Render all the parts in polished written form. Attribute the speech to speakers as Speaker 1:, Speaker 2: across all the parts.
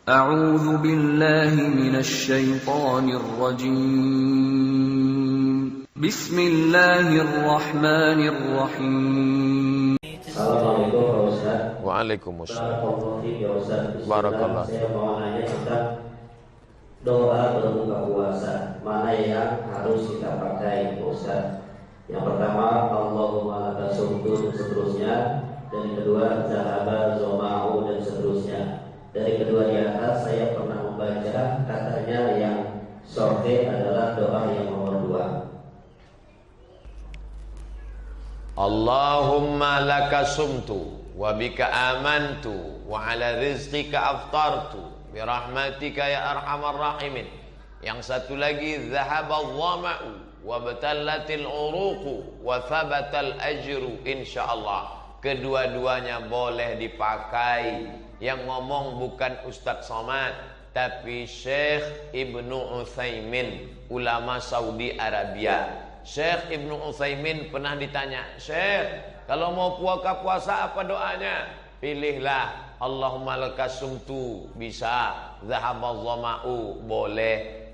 Speaker 1: A'udzu billahi minasy syaithanir rajim. Bismillahirrahmanirrahim.
Speaker 2: Assalamualaikum Pak Ustaz.
Speaker 3: Waalaikumsalam. Barakallah.
Speaker 2: Saya mau nanya tentang doa berbuka puasa. Mana yang harus kita pakai Pak Ustaz? Yang pertama Allahumma laka sumtu dan seterusnya. Dan yang kedua zahaba zoma'u dan seterusnya. Dari kedua di atas saya pernah membaca katanya yang sahih adalah doa yang nomor 2.
Speaker 3: Allahumma laka sumtu wa bika amantu wa ala rizqika aftartu bi rahmatika ya arhamar rahimin. Yang satu lagi zahabal dhama'u wa batallatil uruqu wa thabatal ajru insyaallah. Kedua-duanya boleh dipakai. Yang ngomong bukan Ustadz Somad, tapi Syekh Ibnu Utsaimin, ulama Saudi Arabia. Syekh Ibnu Utsaimin pernah ditanya, Syekh, kalau mau puasa apa doanya? Pilihlah Allahumma lakas sumtu, bisa. Zahabal dhama'u, boleh.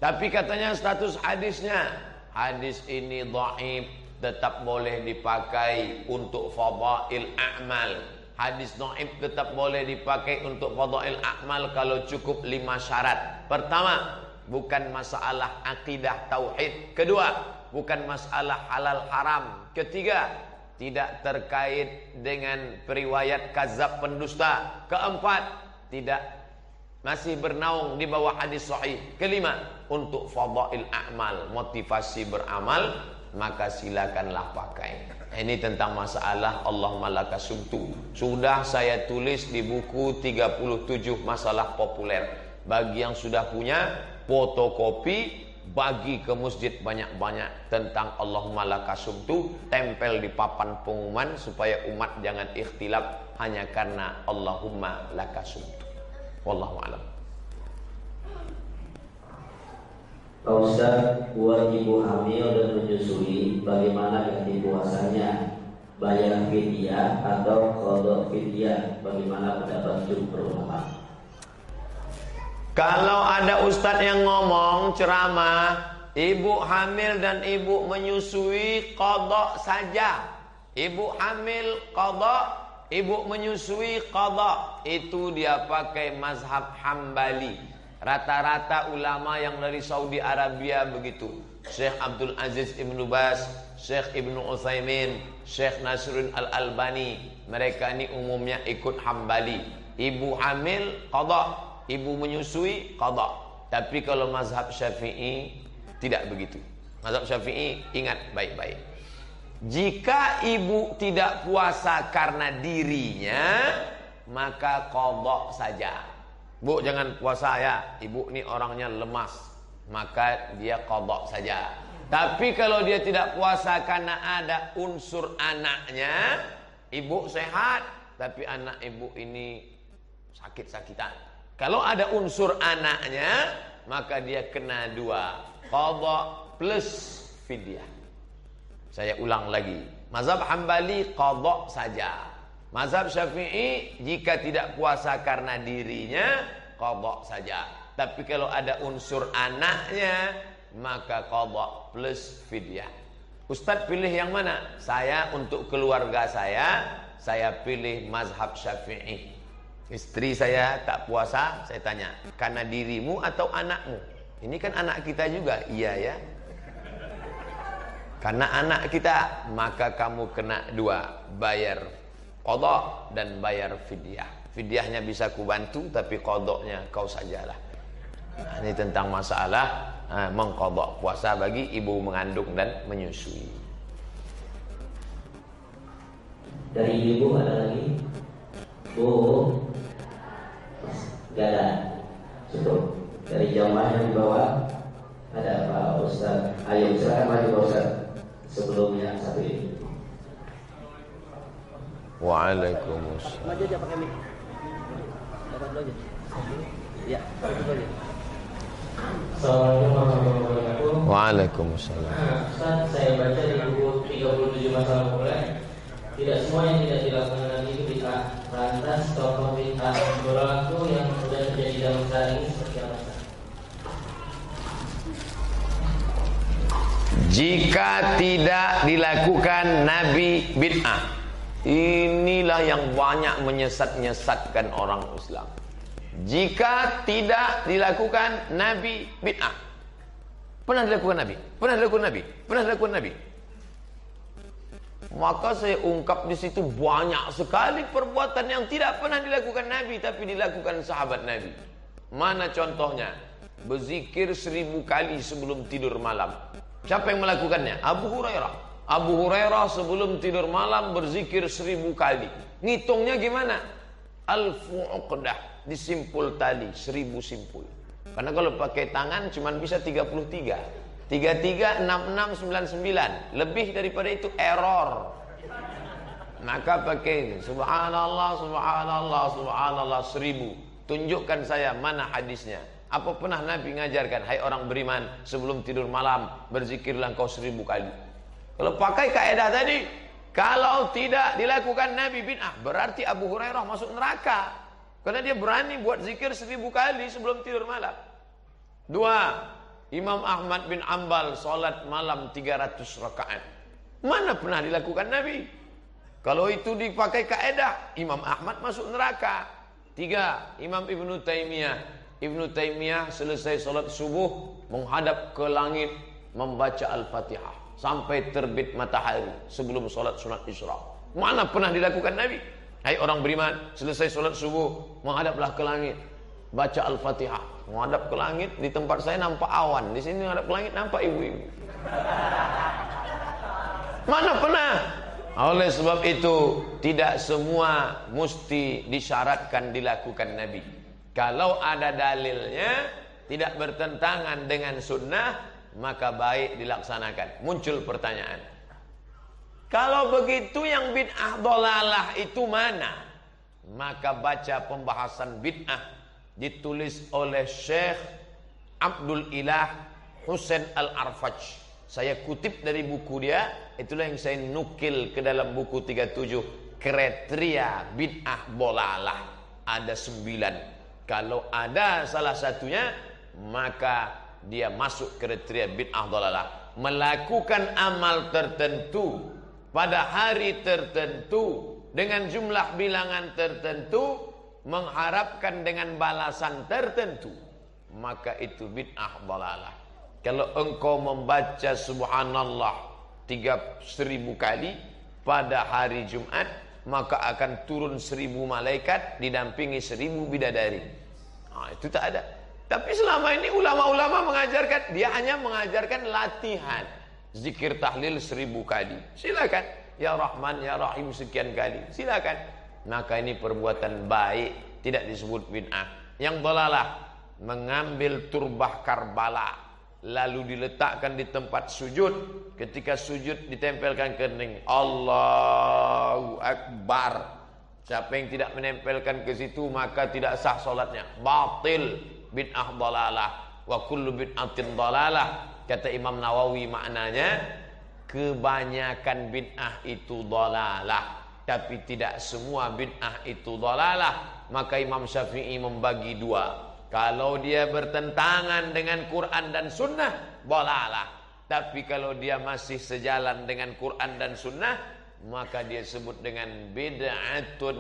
Speaker 3: Tapi katanya status hadisnya, hadis ini dhaif, tetap boleh dipakai untuk fadail a'mal. Hadis dhaif tetap boleh dipakai untuk fadail a'mal kalau cukup 5 syarat. Pertama, bukan masalah akidah tauhid. Kedua, bukan masalah halal haram. Ketiga, tidak terkait dengan periwayat kazab pendusta. Keempat, tidak masih bernaung di bawah hadis sahih. Kelima, untuk fadail a'mal, motivasi beramal, maka silakanlah pakai. Ini tentang masalah Allahumma lakas sumtu. Sudah saya tulis di buku 37 masalah populer. Bagi yang sudah punya, fotokopi, bagi ke masjid banyak-banyak tentang Allahumma lakas sumtu, tempel di papan pengumuman supaya umat jangan ikhtilaf hanya karena Allahumma lakas sumtu. Wallahu a'lam.
Speaker 2: Pak Ustaz, buat ibu hamil dan menyusui, bagaimana ganti puasanya? Bayar fidyah atau qada fidyah? Bagaimana pendapat jumhur ulama?
Speaker 3: Kalau ada ustadz yang ngomong ceramah, ibu hamil dan ibu menyusui qada saja. Ibu hamil qada, ibu menyusui qada. Itu dia pakai mazhab Hambali. Rata-rata ulama yang dari Saudi Arabia begitu. Syekh Abdul Aziz Ibnu Baz, Syekh Ibnu Utsaimin, Syekh Nasruddin Al-Albani, mereka ini umumnya ikut Hambali. Ibu hamil qada, ibu menyusui qada. Tapi kalau mazhab Syafi'i tidak begitu. Mazhab Syafi'i ingat baik-baik. Jika ibu tidak puasa karena dirinya, maka qada saja. Bu, jangan puasa ya, ibu ini orangnya lemas, maka dia qada saja. Tapi kalau dia tidak puasa karena ada unsur anaknya, ibu sehat, tapi anak ibu ini sakit-sakitan. Kalau ada unsur anaknya, maka dia kena 2, qada plus fidyah. Saya ulang lagi, mazhab Hambali qada saja. Mazhab Syafi'i jika tidak puasa karena dirinya, qada saja. Tapi kalau ada unsur anaknya, maka qada plus fidyah. Ustadz pilih yang mana? Saya untuk keluarga saya pilih mazhab Syafi'i. Istri saya tak puasa, saya tanya, karena dirimu atau anakmu? Ini kan anak kita juga. Iya ya. Karena anak kita, maka kamu kena 2, bayar qada dan bayar fidyah. Fidyahnya bisa kubantu, tapi qadanya kau sajalah. Nah, ini tentang masalah mengqada puasa bagi ibu mengandung dan menyusui.
Speaker 2: Dari ibu ada lagi? Bu, gak ada. Cukup. Dari jamaah yang di bawah ada Pak Ustaz. Ayo silakan maju Pak Ustaz. Sebelumnya satu ini.
Speaker 3: Waalaikumsalam.
Speaker 4: Maju aja pakai mic. Dapat dulu aja. Ya, itu aja.
Speaker 5: Assalamualaikum warahmatullahi wabarakatuh.
Speaker 3: Waalaikumsalam.
Speaker 5: Ustaz, saya baca di buku 37 masalah populer, tidak semua yang tidak dilakukan itu bid'ah. Lantas tokoh bid'ah berlaku yang sudah terjadi zaman sekarang ini seperti apa?
Speaker 3: Jika tidak dilakukan Nabi bid'ah. Inilah yang banyak menyesat-nyesatkan orang Islam. Jika tidak dilakukan Nabi bid'ah. Pernah dilakukan Nabi? Pernah dilakukan Nabi? Pernah dilakukan Nabi? Maka saya ungkap di situ banyak sekali perbuatan yang tidak pernah dilakukan Nabi tapi dilakukan sahabat Nabi. Mana contohnya? Berzikir 1000 kali sebelum tidur malam. Siapa yang melakukannya? Abu Hurairah. Abu Hurairah sebelum tidur malam berzikir 1000 kali. Ngitungnya gimana? Alfu uqdah, disimpul tali 1000 simpul. Karena kalau pakai tangan cuma bisa 33. 33, 66, 99. Lebih daripada itu error. Maka pakai subhanallah, subhanallah, subhanallah 1000. Tunjukkan saya mana hadisnya. Apa pernah Nabi ngajarkan, hai orang beriman, sebelum tidur malam berzikirlah engkau 1000 kali. Kalau pakai kaidah tadi, kalau tidak dilakukan Nabi bid'ah, berarti Abu Hurairah masuk neraka. Karena dia berani buat zikir 1000 kali sebelum tidur malam. 2. Imam Ahmad bin Ambal salat malam 300 rakaat. Mana pernah dilakukan Nabi? Kalau itu dipakai kaedah, Imam Ahmad masuk neraka. 3. Imam Ibnu Taimiyah. Ibnu Taimiyah selesai salat subuh menghadap ke langit membaca Al-Fatihah sampai terbit matahari sebelum salat sunat Isra. Mana pernah dilakukan Nabi? Hai orang beriman, selesai salat subuh menghadaplah ke langit, baca Al-Fatihah. Menghadap ke langit, di tempat saya nampak awan, di sini menghadap ke langit nampak ibu-ibu. Mana pernah? Oleh sebab itu tidak semua mesti disyaratkan dilakukan Nabi. Kalau ada dalilnya tidak bertentangan dengan sunnah, maka baik dilaksanakan. Muncul pertanyaan, kalau begitu yang bid'ah dhalalah itu mana? Maka baca pembahasan bid'ah ditulis oleh Syekh Abdul Ilah Husain Al-Arfaj. Saya kutip dari buku dia, itulah yang saya nukil ke dalam buku 37, kriteria bid'ah dhalalah. Ada 9. Kalau ada salah satunya, maka dia masuk kriteria bid'ah dhalalah. Melakukan amal tertentu pada hari tertentu dengan jumlah bilangan tertentu, mengharapkan dengan balasan tertentu, maka itu bid'ah dhalalah. Kalau engkau membaca subhanallah 3000 kali pada hari Jumat, maka akan turun 1000 malaikat didampingi 1000 bidadari. Itu tak ada. Tapi selama ini ulama-ulama mengajarkan, dia hanya mengajarkan latihan zikir tahlil 1000 kali. Silakan, ya Rahman ya Rahim sekian kali, silakan. Maka ini perbuatan baik, tidak disebut bid'ah. Yang dhalalah, mengambil turbah Karbala lalu diletakkan di tempat sujud. Ketika sujud ditempelkan kening, Allahu Akbar. Siapa yang tidak menempelkan ke situ maka tidak sah solatnya, batil, bid'ah dhalalah. Wa kullu bid'atin dhalalah. Kata Imam Nawawi maknanya, kebanyakan bid'ah itu dhalalah, tapi tidak semua bid'ah itu dhalalah. Maka Imam Syafi'i membagi 2. Kalau dia bertentangan dengan Quran dan Sunnah, dhalalah. Tapi kalau dia masih sejalan dengan Quran dan Sunnah, maka dia sebut dengan bid'atun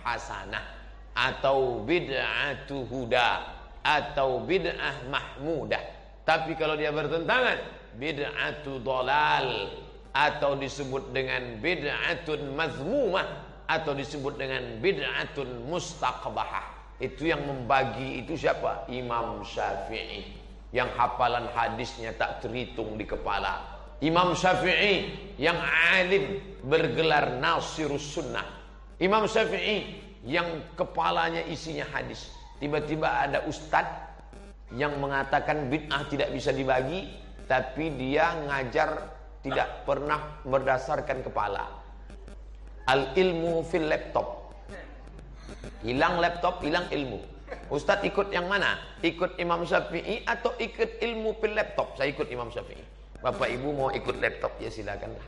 Speaker 3: hasanah, atau bid'atu huda, atau bid'ah mahmudah. Tapi kalau dia bertentangan, bid'atu dhalal, atau disebut dengan bid'atun mazmumah, atau disebut dengan bid'atun mustaqbahah. Itu yang membagi itu siapa? Imam Syafi'i, yang hafalan hadisnya tak terhitung di kepala. Imam Syafi'i yang alim, bergelar Nasirus Sunnah. Imam Syafi'i yang kepalanya isinya hadis. Tiba-tiba ada ustadz yang mengatakan bid'ah tidak bisa dibagi, tapi dia ngajar tidak pernah berdasarkan kepala. Al ilmu fil laptop. Hilang laptop, hilang ilmu. Ustadz ikut yang mana? Ikut Imam Syafi'i atau ikut ilmu fil laptop? Saya ikut Imam Syafi'i. Bapak ibu mau ikut laptop, ya silakanlah.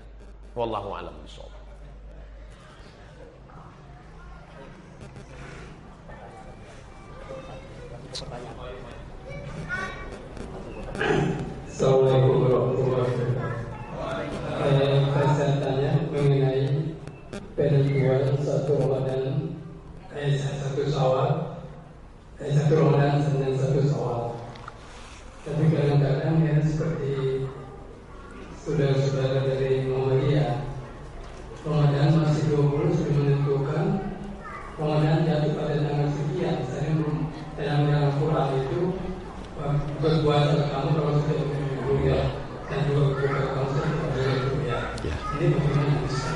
Speaker 3: Wallahu a'lam bishawab.
Speaker 6: Assalamualaikum warahmatullahi wabarakatuh. Saya tanya mengenai penentuan satu Ramadan, satu Syawal, satu Ramadan dan satu Syawal. Tapi kadang-kadang ya seperti saudara-saudara dari Muhammadiyah, Ramadan masih 20 sudah menentukan Ramadan jatuh pada tanggal sekian. Misalnya dalam Al-Quran itu berpuasa kamu kalau sudah ya, dan juga berpuasa kamu sudah ya. Ini bagaimana bisa?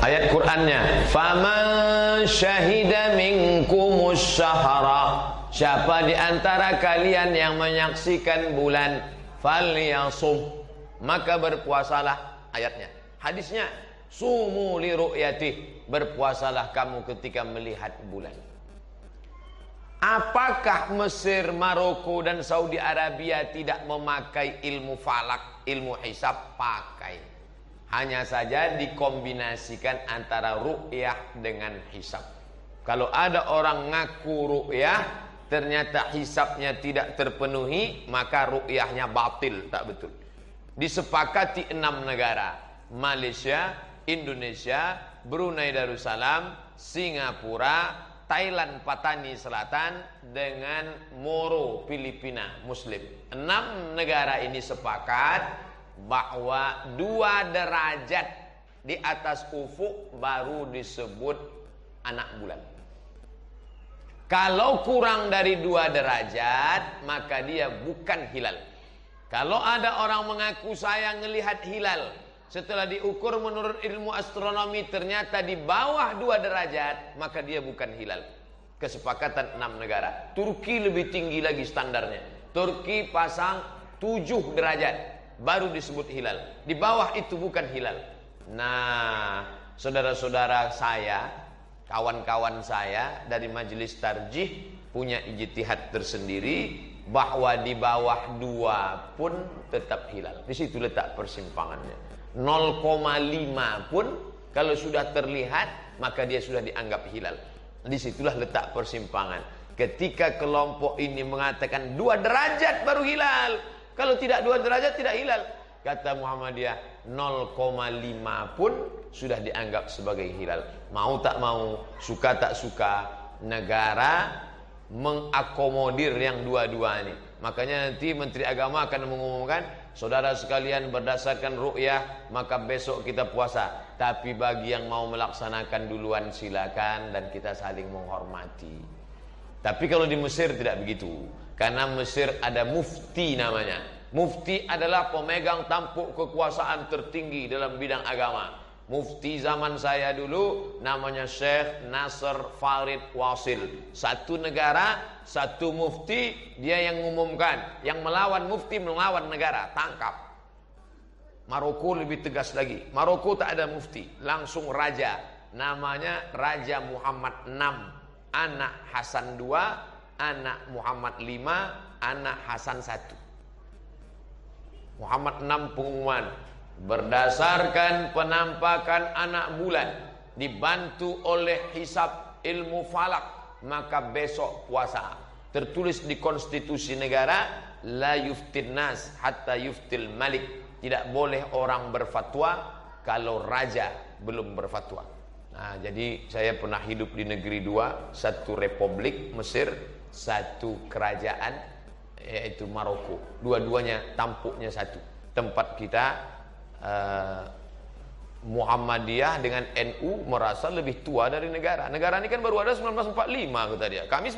Speaker 3: Ayat Qur'annya, faman syahida minkumus syahra, siapa di antara kalian yang menyaksikan bulan, falyasum, maka berpuasalah. Ayatnya. Hadisnya, sumu li ru'yatih, berpuasalah kamu ketika melihat bulan. Apakah Mesir, Maroko dan Saudi Arabia tidak memakai ilmu falak, ilmu hisab? Pakai. Hanya saja dikombinasikan antara ru'yah dengan hisab. Kalau ada orang ngaku ru'yah, ternyata hisabnya tidak terpenuhi, maka ru'yahnya batil, tak betul. Disepakati 6 negara, Malaysia, Indonesia, Brunei Darussalam, Singapura, Thailand Patani Selatan, dengan Moro Filipina Muslim. 6 negara ini sepakat bahwa 2 derajat di atas ufuk baru disebut anak bulan. Kalau kurang dari 2 derajat, maka dia bukan hilal. Kalau ada orang mengaku saya ngelihat hilal, setelah diukur menurut ilmu astronomi ternyata di bawah 2 derajat, maka dia bukan hilal. Kesepakatan 6 negara. Turki lebih tinggi lagi standarnya. Turki pasang 7 derajat baru disebut hilal. Di bawah itu bukan hilal. Nah, saudara-saudara saya, kawan-kawan saya dari majelis tarjih punya ijtihad tersendiri bahwa di bawah 2 pun tetap hilal. Di situ letak persimpangannya. 0,5 pun kalau sudah terlihat maka dia sudah dianggap hilal. Disitulah letak persimpangan. Ketika kelompok ini mengatakan 2 derajat baru hilal, kalau tidak 2 derajat tidak hilal, kata Muhammadiyah 0,5 pun sudah dianggap sebagai hilal. Mau tak mau, suka tak suka, negara mengakomodir yang dua-dua ini. Makanya nanti Menteri Agama akan mengumumkan, saudara sekalian berdasarkan ru'yah maka besok kita puasa. Tapi bagi yang mau melaksanakan duluan silakan, dan kita saling menghormati. Tapi kalau di Mesir tidak begitu. Karena Mesir ada mufti namanya. Mufti adalah pemegang tampuk kekuasaan tertinggi dalam bidang agama. Mufti zaman saya dulu namanya Syekh Nasr Farid Wasil. Satu negara, satu mufti, dia yang mengumumkan. Yang melawan mufti melawan negara, tangkap. Maroko lebih tegas lagi. Maroko tak ada mufti, langsung raja. Namanya Raja Muhammad VI, anak Hasan II, anak Muhammad V, anak Hasan I. Muhammad VI pengumuman, berdasarkan penampakan anak bulan dibantu oleh hisab ilmu falak, maka besok puasa. Tertulis di konstitusi negara, la yuftin nas hatta yuftil malik. Tidak boleh orang berfatwa kalau raja belum berfatwa. Nah, jadi saya pernah hidup di negeri 2, satu republik Mesir, satu kerajaan yaitu Maroko. Dua-duanya tampuknya satu. Tempat kita Muhammadiyah dengan NU merasa lebih tua dari negara. Negara ini kan baru ada 1945 kata dia. Kami